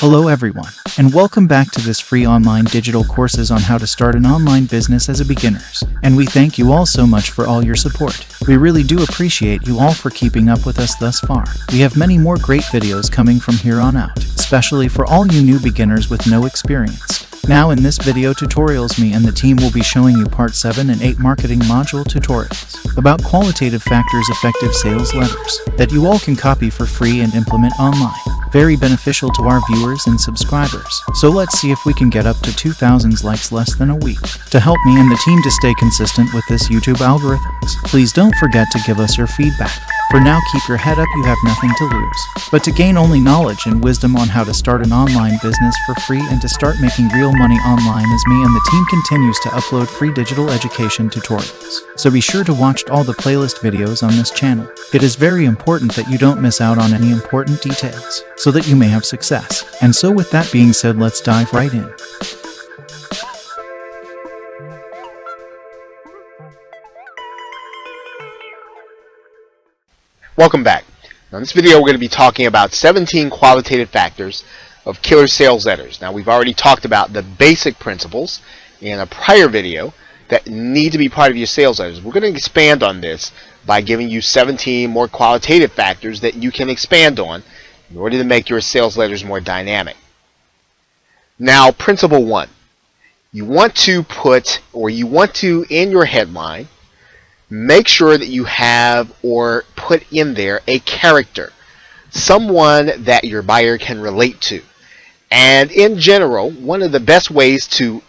Hello everyone, and welcome back to this free online digital courses on how to start an online business as a beginners. And we thank you all so much for all your support. We really do appreciate you all for keeping up with us thus far. We have many more great videos coming from here on out, especially for all you new beginners with no experience. Now in this video tutorials, me and the team will be showing you part 7 and 8 marketing module tutorials about qualitative factors effective sales letters that you all can copy for free and implement online. Very beneficial to our viewers and subscribers. So let's see if we can get up to 2,000 likes less than a week. To help me and the team to stay consistent with this YouTube algorithms, please don't forget to give us your feedback. For now, keep your head up, you have nothing to lose, but to gain only knowledge and wisdom on how to start an online business for free and to start making real money online as me and the team continues to upload free digital education tutorials. So be sure to watch all the playlist videos on this channel. It is very important that you don't miss out on any important details, so that you may have success. And so with that being said, let's dive right in. Welcome back. Now in this video we're going to be talking about 17 qualitative factors of killer sales letters. Now we've already talked about the basic principles in a prior video that need to be part of your sales letters. We're going to expand on this by giving you 17 more qualitative factors that you can expand on in order to make your sales letters more dynamic. Now principle 1. You want to in your headline make sure that you have or put in there a character, someone that your buyer can relate to. And in general, one of the best ways to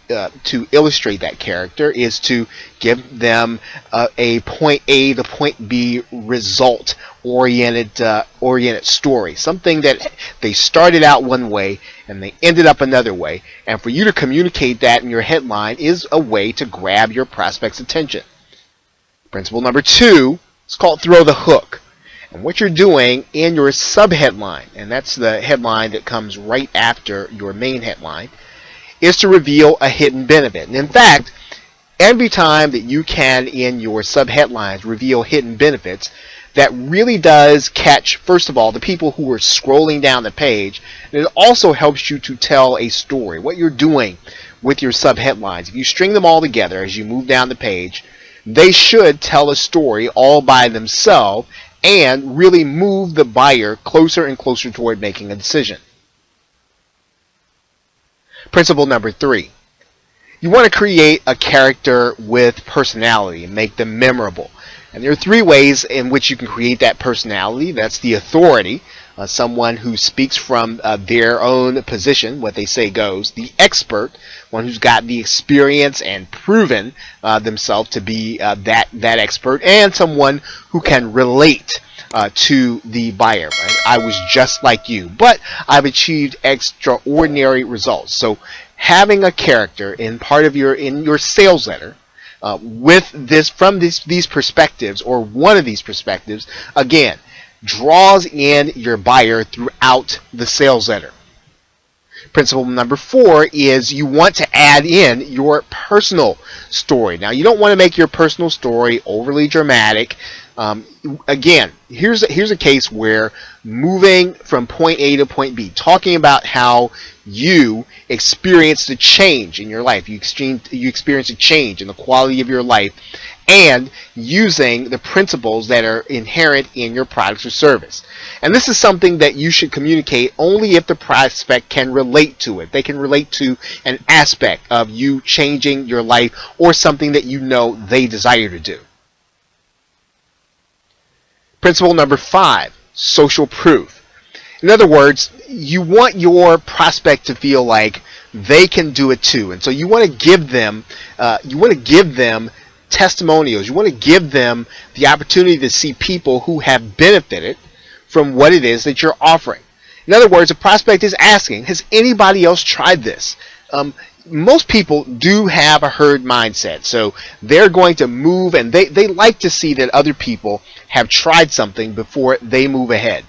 illustrate that character is to give them a point A to point B result oriented story, something that they started out one way and they ended up another way, and for you to communicate that in your headline is a way to grab your prospect's attention. Principle number 2 is called throw the hook. And what you're doing in your subheadline, and that's the headline that comes right after your main headline, is to reveal a hidden benefit. And in fact, every time that you can in your subheadlines reveal hidden benefits, that really does catch, first of all, the people who are scrolling down the page, and it also helps you to tell a story. What you're doing with your subheadlines, if you string them all together as you move down the page, they should tell a story all by themselves and really move the buyer closer and closer toward making a decision. Principle number 3. You want to create a character with personality and make them memorable. And there are 3 ways in which you can create that personality. That's the authority, someone who speaks from their own position, what they say goes. The expert, one who's got the experience and proven themselves to be that expert, and someone who can relate to the buyer. Right? I was just like you, but I've achieved extraordinary results. So having a character in your sales letter with this from these perspectives, or one of these perspectives, again, draws in your buyer throughout the sales letter. Principle number 4 is you want to add in your personal story. Now you don't want to make your personal story overly dramatic. Again, here's a case where moving from point A to point B, talking about how you experienced a change in your life, you experienced a change in the quality of your life, and using the principles that are inherent in your products or service. And this is something that you should communicate only if the prospect can relate to it. They can relate to an aspect of you changing your life or something that you know they desire to do. Principle number 5, social proof. In other words, you want your prospect to feel like they can do it too, and so you want to give them testimonials. You want to give them the opportunity to see people who have benefited from what it is that you're offering. In other words, a prospect is asking, has anybody else tried this? Most people do have a herd mindset, so they're going to move, and they like to see that other people have tried something before they move ahead.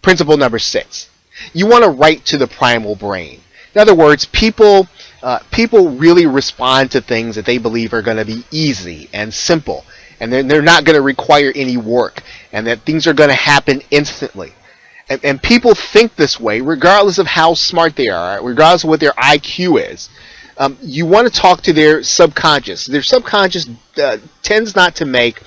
Principle number 6. You want to write to the primal brain. In other words, people really respond to things that they believe are going to be easy and simple, and they're not going to require any work, and that things are going to happen instantly. And people think this way regardless of how smart they are, regardless of what their IQ is. You want to talk to their subconscious. Their subconscious tend not to make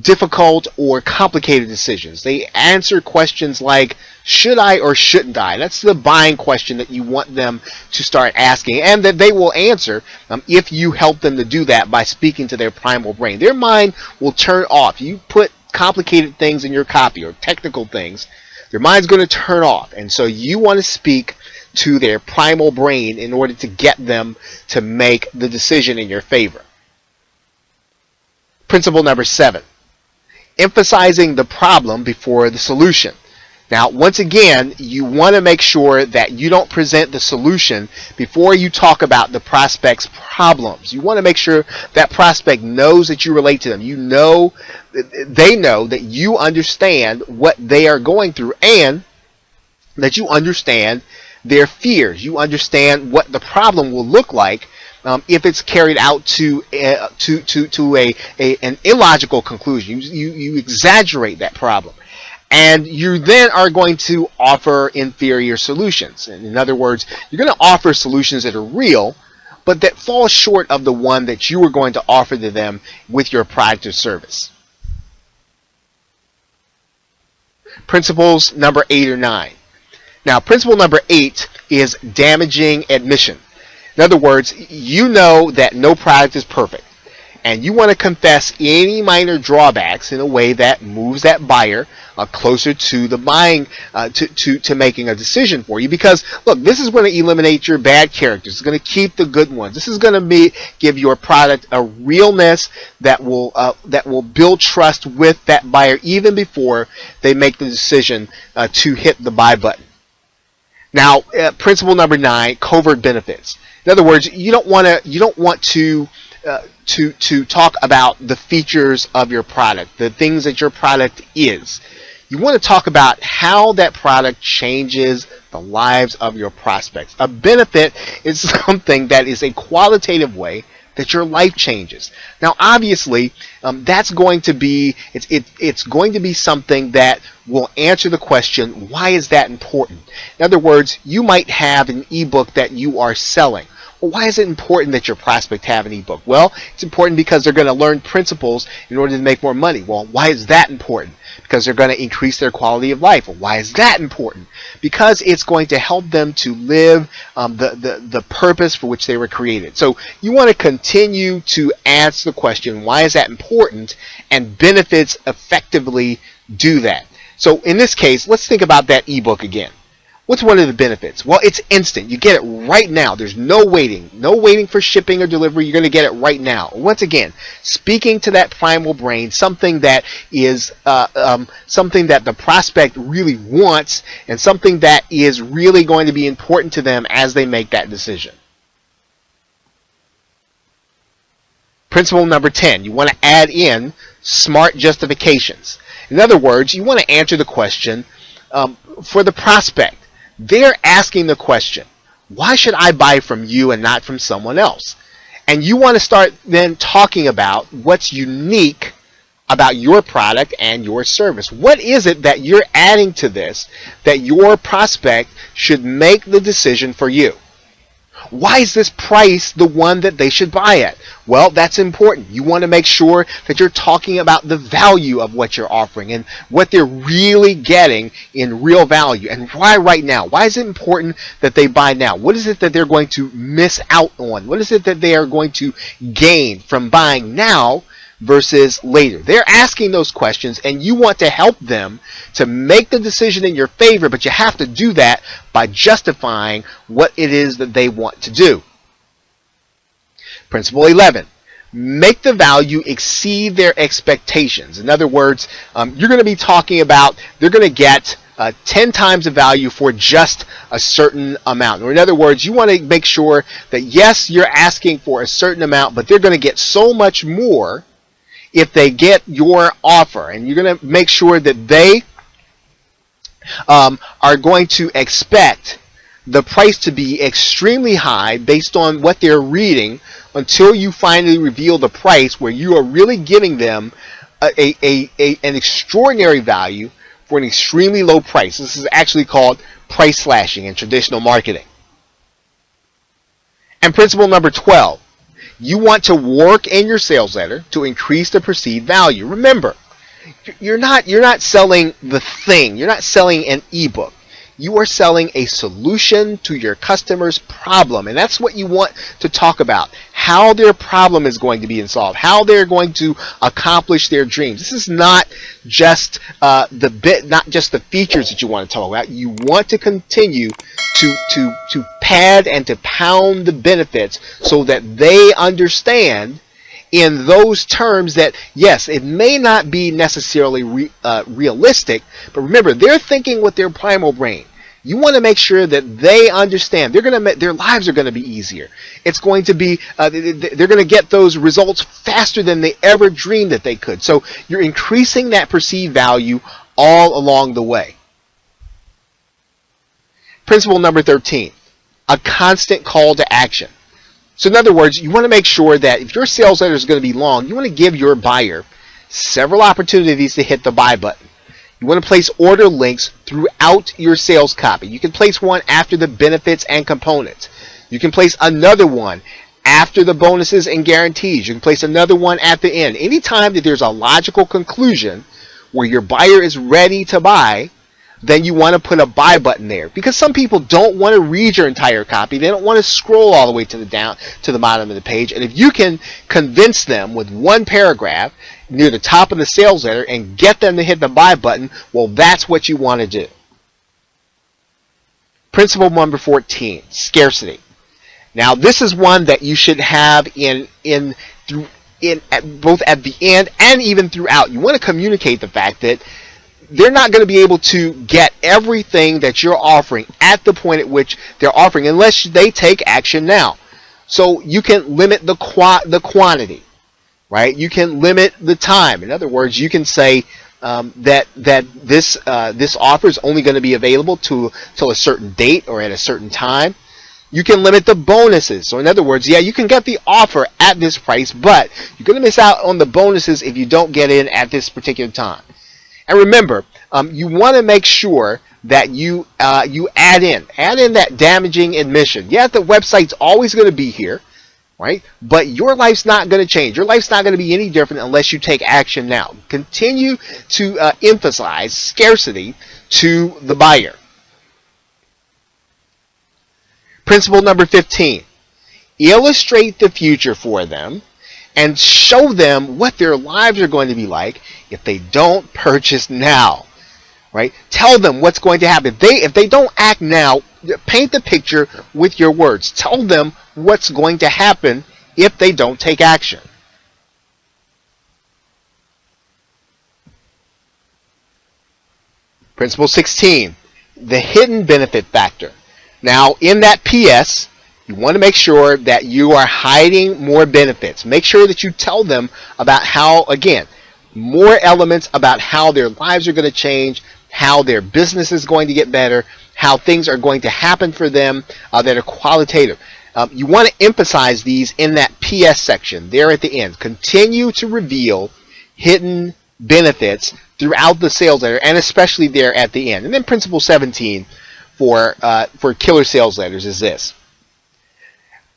difficult or complicated decisions. They answer questions like, should I or shouldn't I? That's the buying question that you want them to start asking, and that they will answer if you help them to do that by speaking to their primal brain. Their mind will turn off. You put complicated things in your copy or technical things, their mind's going to turn off. And so you want to speak to their primal brain in order to get them to make the decision in your favor. Principle number 7, emphasizing the problem before the solution. Now, once again, you want to make sure that you don't present the solution before you talk about the prospect's problems. You want to make sure that prospect knows that you relate to them. You know, they know that you understand what they are going through and that you understand their fears. You understand what the problem will look like if it's carried out to an illogical conclusion. You exaggerate that problem. And you then are going to offer inferior solutions. And in other words, you're going to offer solutions that are real, but that fall short of the one that you were going to offer to them with your product or service. Principles number 8 or 9. Now, principle number 8 is damaging admission. In other words, you know that no product is perfect, and you want to confess any minor drawbacks in a way that moves that buyer closer to the buying, to making a decision for you. Because look, this is going to eliminate your bad characters. It's going to keep the good ones. This is going to give your product a realness that will build trust with that buyer even before they make the decision to hit the buy button. Now, principle number 9, covert benefits. In other words, you don't want to talk about the features of your product, the things that your product is. You want to talk about how that product changes the lives of your prospects. A benefit is something that is a qualitative way that your life changes. Now, obviously, that's going to be it's going to be something that will answer the question, why is that important? In other words, you might have an ebook that you are selling. Well, why is it important that your prospect have an ebook? Well, it's important because they're going to learn principles in order to make more money. Well, why is that important? Because they're going to increase their quality of life. Well, why is that important? Because it's going to help them to live the purpose for which they were created. So you want to continue to answer the question, why is that important? And benefits effectively do that. So in this case, let's think about that ebook again. What's one of the benefits? Well, it's instant. You get it right now. There's no waiting for shipping or delivery. You're going to get it right now. Once again, speaking to that primal brain, something that is something that the prospect really wants, and something that is really going to be important to them as they make that decision. Principle number 10, you want to add in smart justifications. In other words, you want to answer the question for the prospect. They're asking the question, why should I buy from you and not from someone else? And you want to start then talking about what's unique about your product and your service. What is it that you're adding to this that your prospect should make the decision for you? Why is this price the one that they should buy at? Well, that's important. You want to make sure that you're talking about the value of what you're offering and what they're really getting in real value. And why right now? Why is it important that they buy now? What is it that they're going to miss out on? What is it that they are going to gain from buying now versus later? They're asking those questions, and you want to help them to make the decision in your favor, but you have to do that by justifying what it is that they want to do. Principle 11, make the value exceed their expectations. In other words, you're going to be talking about they're going to get 10 times the value for just a certain amount. Or in other words, you want to make sure that yes, you're asking for a certain amount, but they're going to get so much more if they get your offer. And you're going to make sure that they are going to expect the price to be extremely high based on what they're reading until you finally reveal the price where you are really giving them an extraordinary value for an extremely low price. This is actually called price slashing in traditional marketing. And principle number 12, you want to work in your sales letter to increase the perceived value. Remember, you're not selling the thing. You're not selling an ebook. You are selling a solution to your customer's problem, and that's what you want to talk about. How their problem is going to be solved, how they're going to accomplish their dreams. This is not just not just the features that you want to talk about. You want to continue to pad and to pound the benefits so that they understand in those terms that, yes, it may not be necessarily realistic, but remember, they're thinking with their primal brain. You want to make sure that they understand. Their lives are going to be easier. It's going to be, they're going to get those results faster than they ever dreamed that they could. So you're increasing that perceived value all along the way. Principle number 13, a constant call to action. So in other words, you want to make sure that if your sales letter is going to be long, you want to give your buyer several opportunities to hit the buy button. You want to place order links throughout your sales copy. You can place one after the benefits and components. You can place another one after the bonuses and guarantees. You can place another one at the end. Anytime that there's a logical conclusion where your buyer is ready to buy, then you want to put a buy button there, because some people don't want to read your entire copy. They don't want to scroll all the way to the bottom of the page. And if you can convince them with one paragraph near the top of the sales letter and get them to hit the buy button, well, that's what you want to do. Principle number 14, scarcity. Now, this is one that you should have both at the end and even throughout. You want to communicate the fact that they're not going to be able to get everything that you're offering at the point at which they're offering unless they take action now. So you can limit the quantity, right? You can limit the time. In other words, you can say that this offer is only going to be available till a certain date or at a certain time. You can limit the bonuses. So in other words, yeah, you can get the offer at this price, but you're going to miss out on the bonuses if you don't get in at this particular time. And remember, you want to make sure that you add in that damaging admission. Yeah, the website's always going to be here, right? But your life's not going to change. Your life's not going to be any different unless you take action now. Continue to emphasize scarcity to the buyer. Principle number 15, illustrate the future for them and show them what their lives are going to be like if they don't purchase now, right? Tell them what's going to happen. If they don't act now, paint the picture with your words. Tell them what's going to happen if they don't take action. Principle 16, the hidden benefit factor. Now, in that PS, you want to make sure that you are hiding more benefits. Make sure that you tell them about how, again, more elements about how their lives are going to change, how their business is going to get better, how things are going to happen for them that are qualitative. You want to emphasize these in that PS section there at the end. Continue to reveal hidden benefits throughout the sales letter, and especially there at the end. And then principle 17 for killer sales letters is this.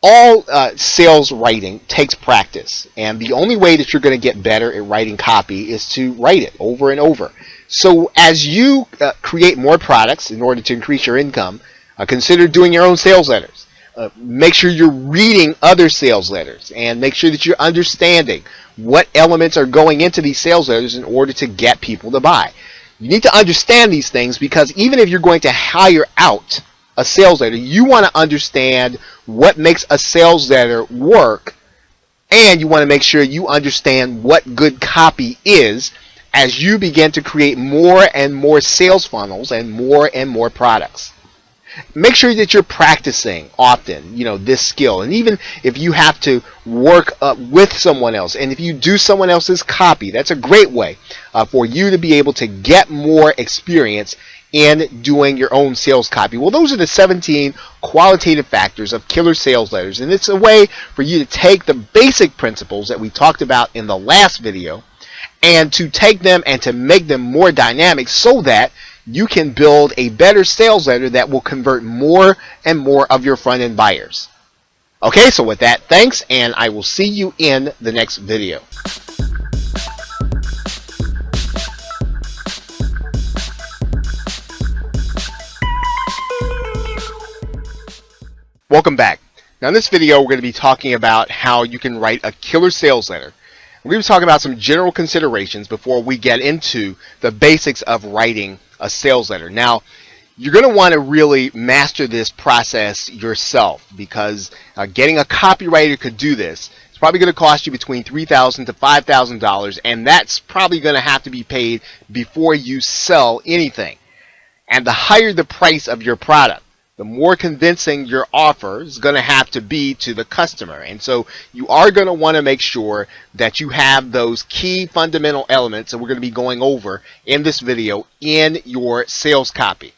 All sales writing takes practice, and the only way that you're going to get better at writing copy is to write it over and over. So as you create more products in order to increase your income, consider doing your own sales letters. Make sure you're reading other sales letters, and make sure that you're understanding what elements are going into these sales letters in order to get people to buy. You need to understand these things, because even if you're going to hire out a sales letter, you want to understand what makes a sales letter work, and you want to make sure you understand what good copy is as you begin to create more and more sales funnels and more products. Make sure that you're practicing often, this skill. And even if you have to work with someone else, and if you do someone else's copy, that's a great way for you to be able to get more experience in doing your own sales copy. Well, those are the 17 qualitative factors of killer sales letters. And it's a way for you to take the basic principles that we talked about in the last video and to take them and to make them more dynamic so that you can build a better sales letter that will convert more and more of your front-end buyers. Okay, so with that, thanks, and I will see you in the next video. Welcome back. Now in this video, we're going to be talking about how you can write a killer sales letter. We're going to be talking about some general considerations before we get into the basics of writing a sales letter. Now, you're going to want to really master this process yourself, because getting a copywriter could do this. It's probably going to cost you between $3,000 to $5,000, and that's probably going to have to be paid before you sell anything. And the higher the price of your product, the more convincing your offer is going to have to be to the customer. And so you are going to want to make sure that you have those key fundamental elements that we're going to be going over in this video in your sales copy.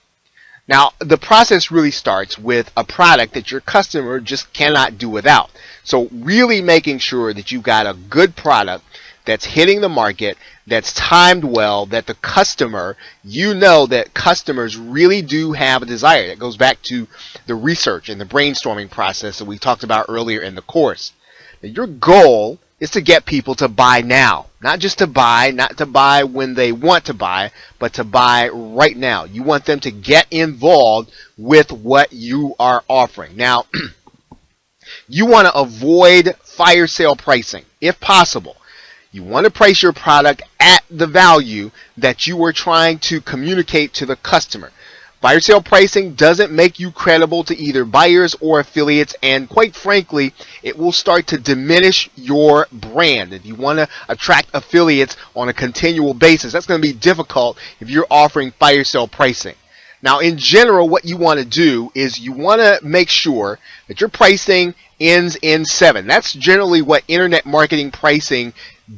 Now, the process really starts with a product that your customer just cannot do without. So really making sure that you've got a good product that's hitting the market, that's timed well, that the customer, you know that customers really do have a desire. That goes back to the research and the brainstorming process that we talked about earlier in the course. Now, your goal is to get people to buy now. Not just to buy, not to buy when they want to buy, but to buy right now. You want them to get involved with what you are offering. Now, you want to avoid fire sale pricing, if possible. You want to price your product at the value that you are trying to communicate to the customer. Fire sale pricing doesn't make you credible to either buyers or affiliates, and quite frankly, it will start to diminish your brand. If you want to attract affiliates on a continual basis, that's going to be difficult if you're offering fire sale pricing. Now, in general, what you want to do is you want to make sure that your pricing ends in 7. That's generally what internet marketing pricing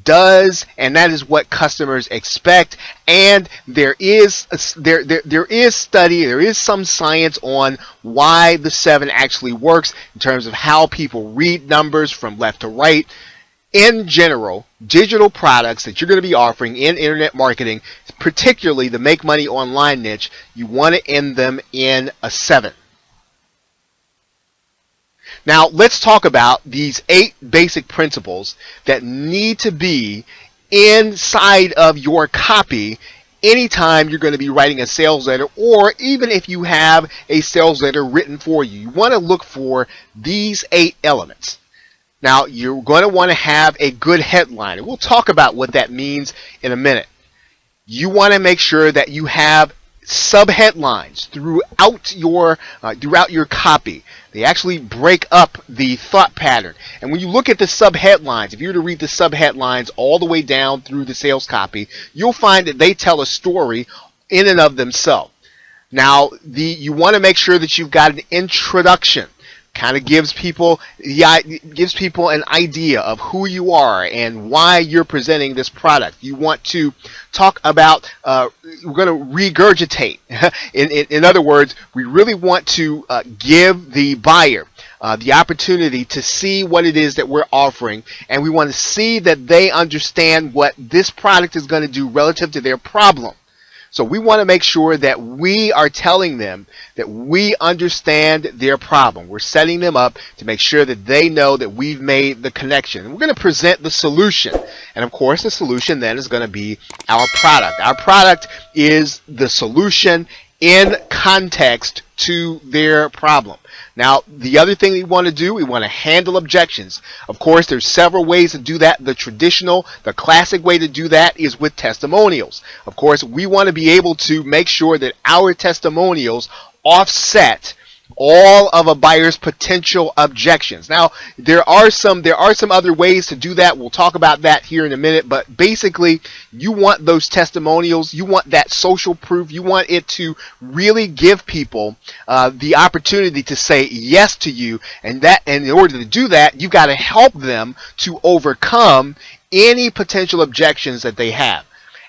does, and that is what customers expect. And there is some science on why the 7 actually works in terms of how people read numbers from left to right. In general, digital products that you're going to be offering in internet marketing, particularly the make money online niche, you want to end them in a 7. Now, let's talk about these 8 basic principles that need to be inside of your copy anytime you're going to be writing a sales letter, or even if you have a sales letter written for you. You want to look for these 8 elements. Now, you're going to want to have a good headline, and we'll talk about what that means in a minute. You want to make sure that you have subheadlines throughout your copy. They actually break up the thought pattern. And when you look at the subheadlines, if you were to read the subheadlines all the way down through the sales copy, you'll find that they tell a story in and of themselves. Now, you want to make sure that you've got an introduction. Kind of gives people an idea of who you are and why you're presenting this product. You want to talk about, we're going to regurgitate. In other words, we really want to give the buyer the opportunity to see what it is that we're offering, and we want to see that they understand what this product is going to do relative to their problem. So we want to make sure that we are telling them that we understand their problem. We're setting them up to make sure that they know that we've made the connection. And we're going to present the solution. And of course, the solution then is going to be our product. Our product is the solution in context to their problem. Now, the other thing we want to do, we want to handle objections. Of course, there's several ways to do that. The classic way to do that is with testimonials. Of course, we want to be able to make sure that our testimonials offset all of a buyer's potential objections. Now, there are some other ways to do that. We'll talk about that here in a minute, but basically, you want those testimonials, you want that social proof, you want it to really give people the opportunity to say yes to you, and in order to do that, you've got to help them to overcome any potential objections that they have.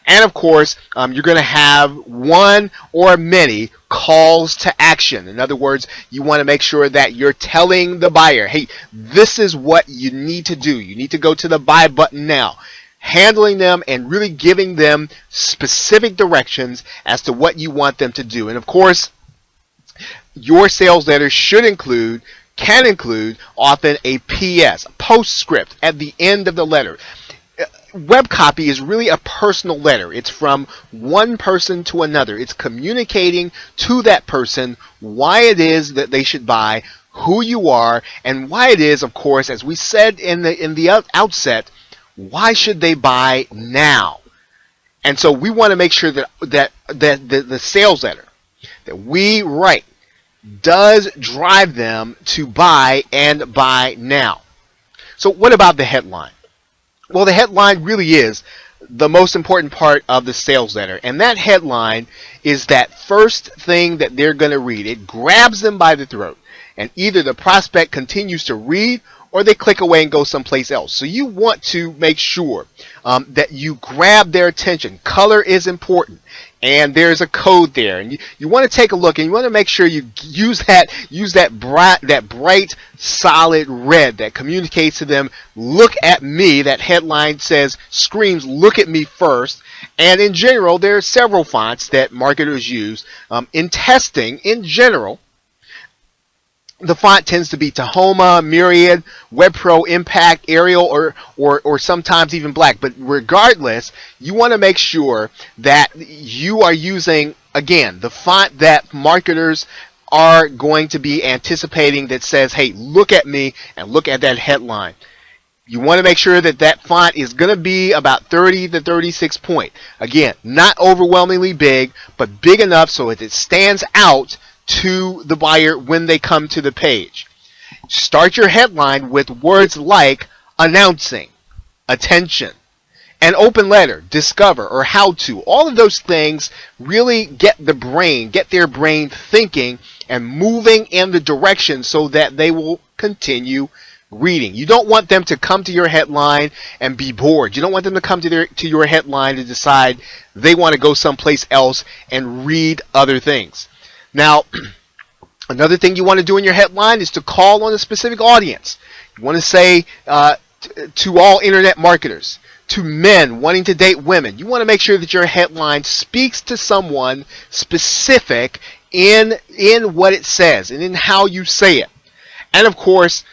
And of course, you're going to have one or many calls to action. In other words, you want to make sure that you're telling the buyer, hey, this is what you need to do. You need to go to the buy button now. handling them and really giving them specific directions as to what you want them to do. And of course, your sales letter can include often a PS, a postscript at the end of the letter. Web copy is really a personal letter. It's from one person to another. It's communicating to that person why it is that they should buy, who you are, and why it is, of course, as we said in the outset, why should they buy now? And so we want to make sure that the sales letter that we write does drive them to buy and buy now. So what about the headline? Well, the headline really is the most important part of the sales letter. And that headline is that first thing that they're going to read. It grabs them by the throat. And either the prospect continues to read or they click away and go someplace else. So you want to make sure that you grab their attention. Color is important. And there's a code there, and you want to take a look, and you want to make sure you use that bright, solid red that communicates to them, look at me. That headline screams, look at me first. And in general, there are several fonts that marketers use. In testing, in general, the font tends to be Tahoma, Myriad, WebPro, Impact, Arial, or sometimes even black. But regardless, you want to make sure that you are using, again, the font that marketers are going to be anticipating that says, hey, look at me and look at that headline. You want to make sure that that font is going to be about 30 to 36 point. Again, not overwhelmingly big, but big enough so that it stands out to the buyer when they come to the page. Start your headline with words like announcing, attention, an open letter, discover, or how to. All of those things really get their brain thinking and moving in the direction so that they will continue reading. You don't want them to come to your headline and be bored. You don't want them to come to your headline and decide they want to go someplace else and read other things. Now, another thing you want to do in your headline is to call on a specific audience. You want to say to all internet marketers, to men wanting to date women. You want to make sure that your headline speaks to someone specific in what it says and in how you say it. And of course,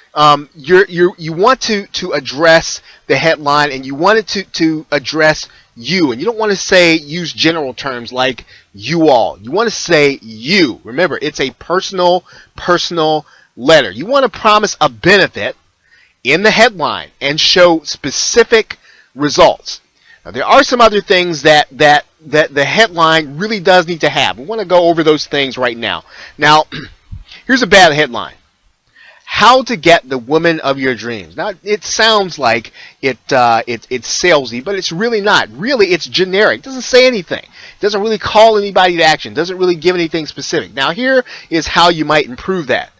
you want to address the headline, and you want it to address you, and you don't want to use general terms like you all. You want to say you. Remember, it's a personal letter. You want to promise a benefit in the headline and show specific results. Now, there are some other things that the headline really does need to have. We want to go over those things right now. Now, here's a bad headline. How to get the woman of your dreams. Now, it sounds like it's salesy, but it's really not. Really, it's generic. It doesn't say anything. It doesn't really call anybody to action. It doesn't really give anything specific. Now, here is how you might improve that.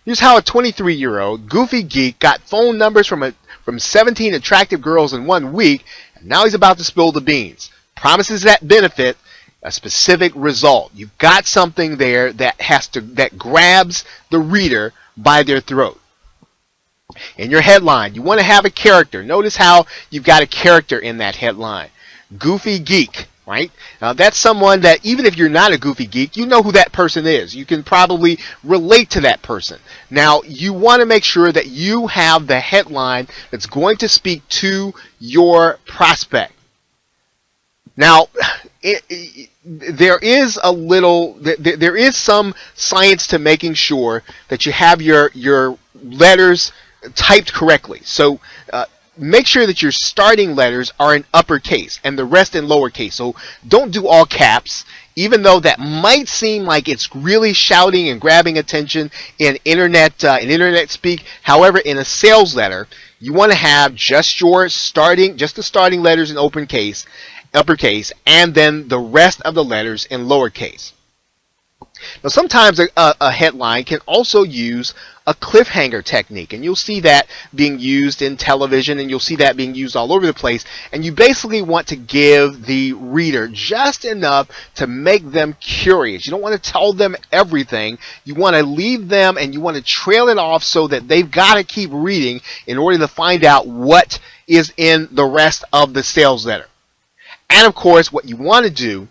Here's how a 23-year-old goofy geek got phone numbers from 17 attractive girls in 1 week, and now he's about to spill the beans. Promises that benefit a specific result. You've got something there that grabs the reader by their throat. In your headline, you want to have a character. Notice how you've got a character in that headline. Goofy geek, right? Now, that's someone that even if you're not a goofy geek, you know who that person is. You can probably relate to that person. Now, you want to make sure that you have the headline that's going to speak to your prospect. Now, there is some science to making sure that you have your letters typed correctly. So make sure that your starting letters are in uppercase and the rest in lowercase. So don't do all caps, even though that might seem like it's really shouting and grabbing attention in internet speak. However, in a sales letter, you want to have just the starting letters in uppercase, and then the rest of the letters in lowercase. Now, sometimes a headline can also use a cliffhanger technique, and you'll see that being used in television, and you'll see that being used all over the place. And you basically want to give the reader just enough to make them curious. You don't want to tell them everything. You want to leave them, and you want to trail it off so that they've got to keep reading in order to find out what is in the rest of the sales letter. And of course, what you want to do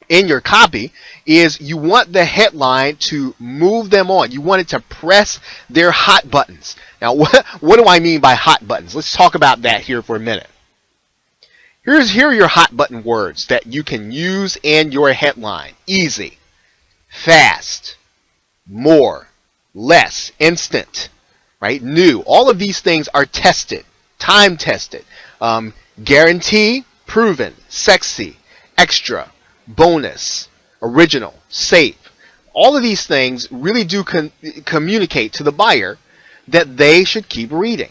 in your copy is you want the headline to move them on. You want it to press their hot buttons. Now, what do I mean by hot buttons? Let's talk about that here for a minute. Here are your hot button words that you can use in your headline. Easy, fast, more, less, instant, right? New. All of these things are tested, time tested. Guarantee, proven, sexy, extra, bonus, original, safe. All of these things really do communicate to the buyer that they should keep reading,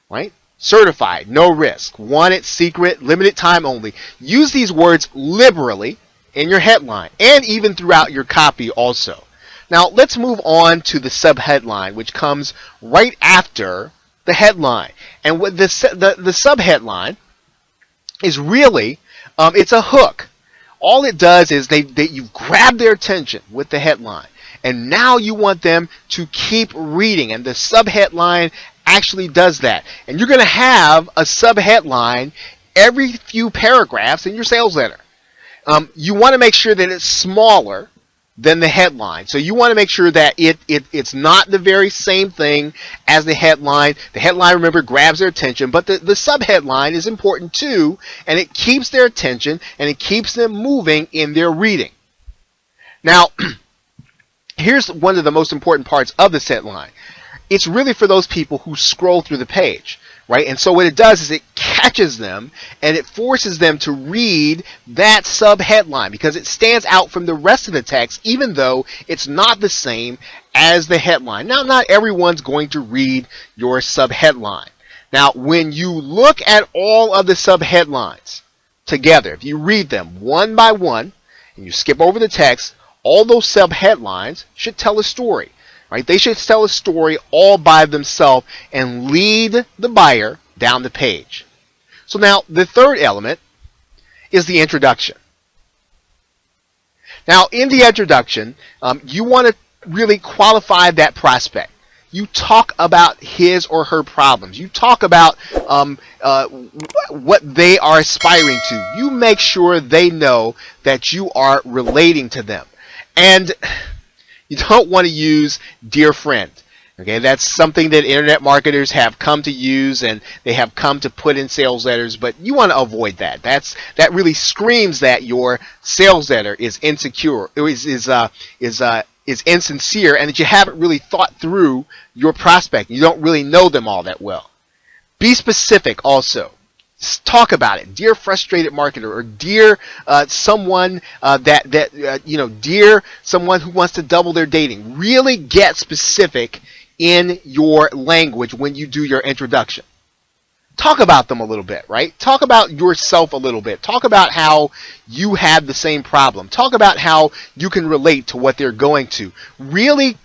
right? Certified, no risk, wanted, secret, limited time only. Use these words liberally in your headline and even throughout your copy also. Now let's move on to the subheadline, which comes right after the headline. And what the subheadline is really, it's a hook. All it does is you grab their attention with the headline, and now you want them to keep reading, and the subheadline actually does that. And you're going to have a subheadline every few paragraphs in your sales letter. You want to make sure that it's smaller than the headline. So you want to make sure that it's not the very same thing as the headline. The headline, remember, grabs their attention, but the subheadline is important too, and it keeps their attention and it keeps them moving in their reading. Now, here's one of the most important parts of this headline. It's really for those people who scroll through the page, right? And so what it does is it catches them and it forces them to read that subheadline because it stands out from the rest of the text, even though it's not the same as the headline. Now, not everyone's going to read your subheadline. Now, when you look at all of the subheadlines together, if you read them one by one and you skip over the text, all those subheadlines should tell a story. Right? They should tell a story all by themselves and lead the buyer down the page. So now the third element is the introduction. Now in the introduction, you want to really qualify that prospect. You talk about his or her problems. You talk about what they are aspiring to. You make sure they know that you are relating to them. And you don't want to use dear friend. Okay, that's something that internet marketers have come to use and they have come to put in sales letters, but you want to avoid that. That really screams that your sales letter is insecure, is insincere, and that you haven't really thought through your prospect. You don't really know them all that well. Be specific also. Talk about it. Dear frustrated marketer, or dear someone dear someone who wants to double their dating. Really get specific in your language when you do your introduction. Talk about them a little bit, right? Talk about yourself a little bit. Talk about how you have the same problem. Talk about how you can relate to what they're going to. Really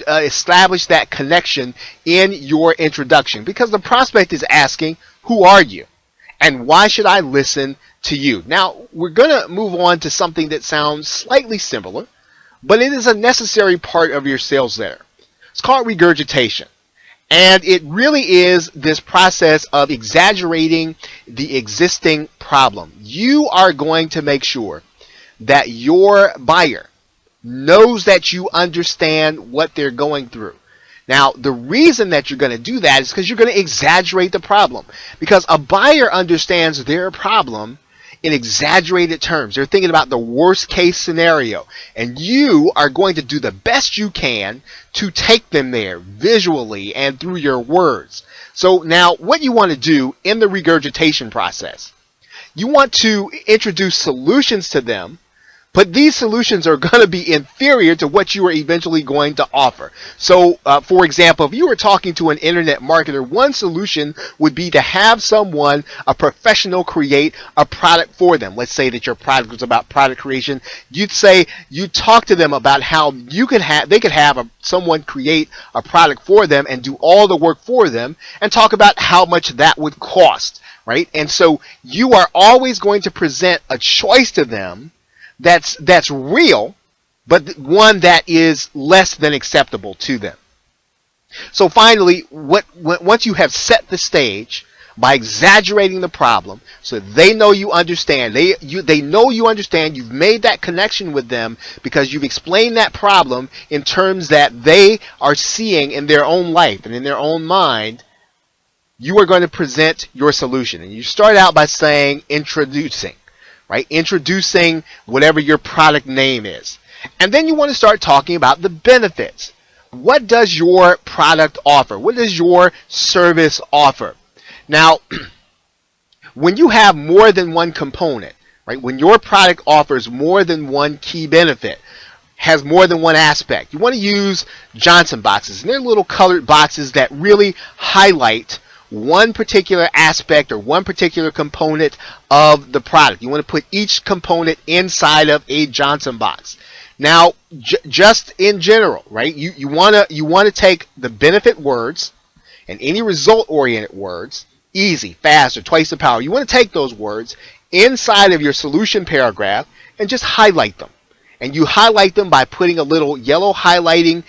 establish that connection in your introduction, because the prospect is asking, who are you? And why should I listen to you? Now, we're going to move on to something that sounds slightly similar, but it is a necessary part of your sales letter. It's called regurgitation. And it really is this process of exaggerating the existing problem. You are going to make sure that your buyer knows that you understand what they're going through. Now, the reason that you're going to do that is because you're going to exaggerate the problem. Because a buyer understands their problem in exaggerated terms. They're thinking about the worst case scenario. And you are going to do the best you can to take them there visually and through your words. So now what you want to do in the regurgitation process, you want to introduce solutions to them But these solutions are going to be inferior to what you are eventually going to offer. So, for example, if you were talking to an internet marketer, one solution would be to have someone, a professional, create a product for them. Let's say that your product was about product creation. You'd talk to them about how they could have someone create a product for them and do all the work for them, and talk about how much that would cost, right? And so you are always going to present a choice to them that's real, but one that is less than acceptable to them. So finally, once you have set the stage by exaggerating the problem, so they know you understand, they know you understand, you've made that connection with them because you've explained that problem in terms that they are seeing in their own life and in their own mind, you are going to present your solution. And you start out by saying introducing. Right? Introducing whatever your product name is. And then you want to start talking about the benefits. What does your product offer? What does your service offer? Now, when you have more than one component, right? When your product offers more than one key benefit, has more than one aspect, you want to use Johnson boxes. And they're little colored boxes that really highlight one particular aspect or one particular component of the product. You want to put each component inside of a Johnson box. Now, just in general, right? You want to take the benefit words and any result-oriented words, easy, fast, or twice the power. You want to take those words inside of your solution paragraph and just highlight them. And you highlight them by putting a little yellow highlighting,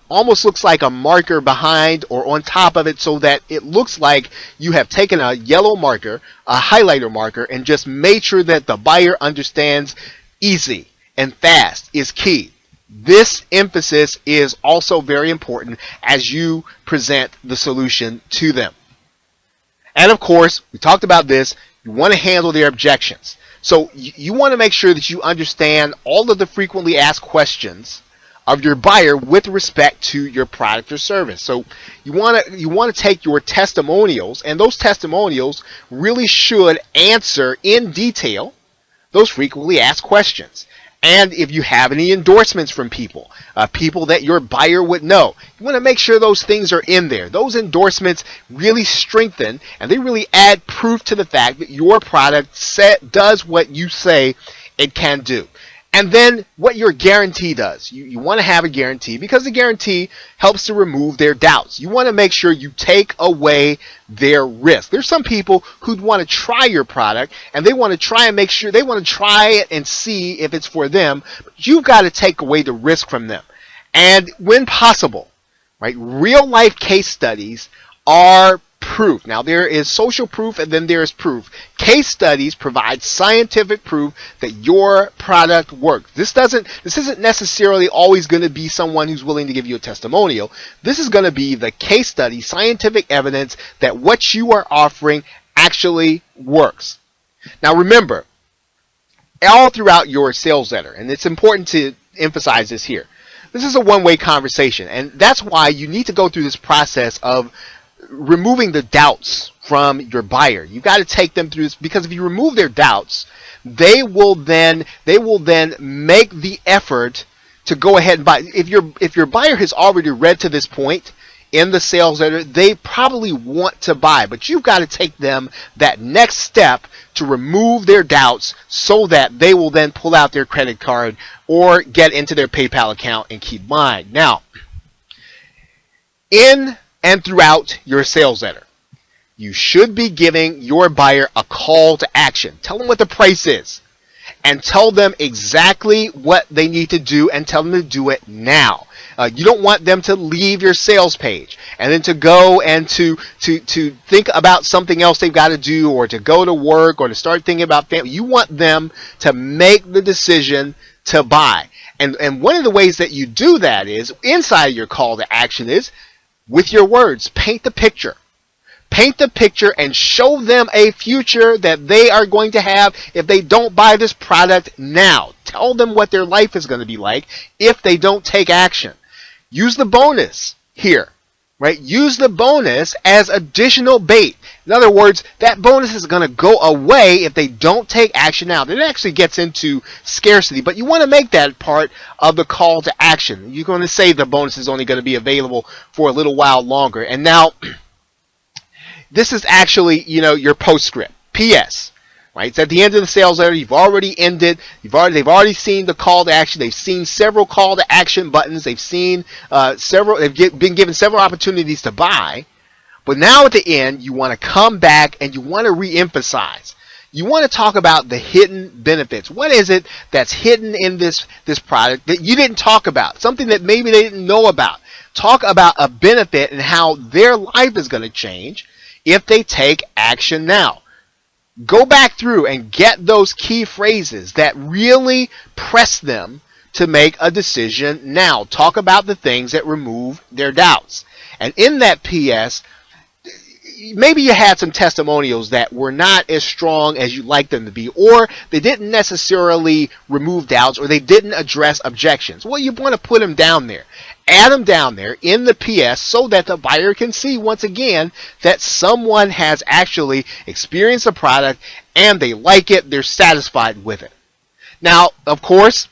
almost looks like a marker behind or on top of it, so that it looks like you have taken a yellow marker, a highlighter marker, and just made sure that the buyer understands easy and fast is key. This emphasis is also very important as you present the solution to them. And of course, we talked about this, you want to handle their objections. So you want to make sure that you understand all of the frequently asked questions of your buyer with respect to your product or service. So you want to take your testimonials, and those testimonials really should answer in detail those frequently asked questions. And if you have any endorsements from people that your buyer would know, you want to make sure those things are in there. Those endorsements really strengthen and they really add proof to the fact that your product does what you say it can do. And then what your guarantee does. You want to have a guarantee because the guarantee helps to remove their doubts. You want to make sure you take away their risk. There's some people who'd want to try your product and they want to try and make sure, they want to try it and see if it's for them. But you've got to take away the risk from them. And when possible, right, real life case studies are proof. Now there is social proof and then there is proof. Case studies provide scientific proof that your product works. This isn't necessarily always going to be someone who's willing to give you a testimonial. This is going to be the case study, scientific evidence that what you are offering actually works. Now remember, all throughout your sales letter, and it's important to emphasize this here, this is a one-way conversation, and that's why you need to go through this process of removing the doubts from your buyer. You got to take them through this, because if you remove their doubts, they will then make the effort to go ahead and buy. If your buyer has already read to this point in the sales letter, they probably want to buy, but you've got to take them that next step to remove their doubts so that they will then pull out their credit card or get into their PayPal account and keep buying. Now, in and throughout your sales letter, you should be giving your buyer a call to action. Tell them what the price is and tell them exactly what they need to do and tell them to do it now. You don't want them to leave your sales page and then to go and to think about something else they've got to do, or to go to work, or to start thinking about family. You want them to make the decision to buy. And one of the ways that you do that is, inside your call to action, is with your words. Paint the picture. Paint the picture and show them a future that they are going to have if they don't buy this product now. Tell them what their life is going to be like if they don't take action. Use the bonus here, right? Use the bonus as additional bait. In other words, that bonus is going to go away if they don't take action now. It actually gets into scarcity, but you want to make that part of the call to action. You're going to say the bonus is only going to be available for a little while longer. And now, this is actually, your postscript. P.S. Right? It's at the end of the sales letter. You've already ended. They've already seen the call to action. They've seen several call to action buttons. They've seen they've been given several opportunities to buy. But now at the end, you want to come back and you want to re-emphasize. You want to talk about the hidden benefits. What is it that's hidden in this product that you didn't talk about? Something that maybe they didn't know about. Talk about a benefit and how their life is going to change if they take action now. Go back through and get those key phrases that really press them to make a decision now. Talk about the things that remove their doubts. And in that PS, maybe you had some testimonials that were not as strong as you'd like them to be, or they didn't necessarily remove doubts, or they didn't address objections. Well, you want to put them down there. Add them down there in the PS so that the buyer can see once again that someone has actually experienced the product and they like it, they're satisfied with it. Now, of course,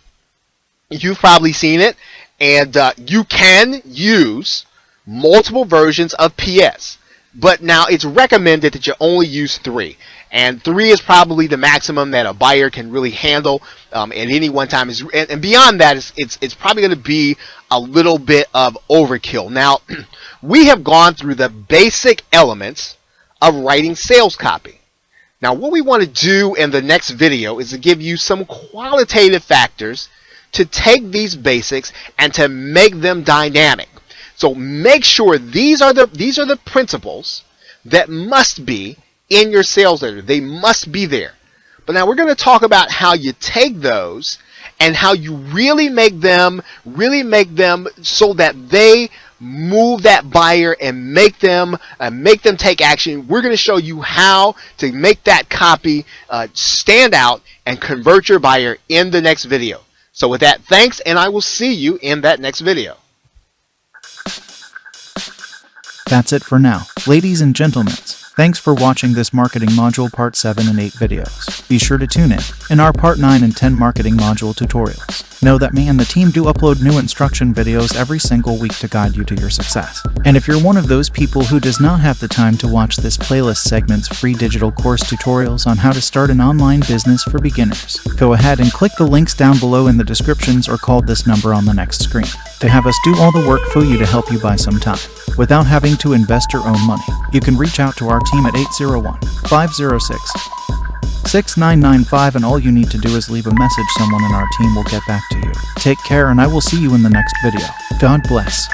you've probably seen it, and you can use multiple versions of PS. But now it's recommended that you only use 3. And 3 is probably the maximum that a buyer can really handle at any one time. And beyond that, it's probably going to be a little bit of overkill. Now, we have gone through the basic elements of writing sales copy. Now, what we want to do in the next video is to give you some qualitative factors to take these basics and to make them dynamic. So make sure these are the principles that must be in your sales letter. They must be there. But now we're going to talk about how you take those and how you really make them so that they move that buyer and make them take action. We're going to show you how to make that copy stand out and convert your buyer in the next video. So with that, thanks, and I will see you in that next video. That's it for now. Ladies and gentlemen, thanks for watching this marketing module part 7 and 8 videos. Be sure to tune in our part 9 and 10 marketing module tutorials. Know that me and the team do upload new instruction videos every single week to guide you to your success. And if you're one of those people who does not have the time to watch this playlist segment's free digital course tutorials on how to start an online business for beginners, go ahead and click the links down below in the descriptions or call this number on the next screen to have us do all the work for you to help you buy some time without having to invest your own money. You can reach out to our team at 801-506-6995, and all you need to do is leave a message. Someone in our team will get back to you. Take care, and I will see you in the next video. God bless.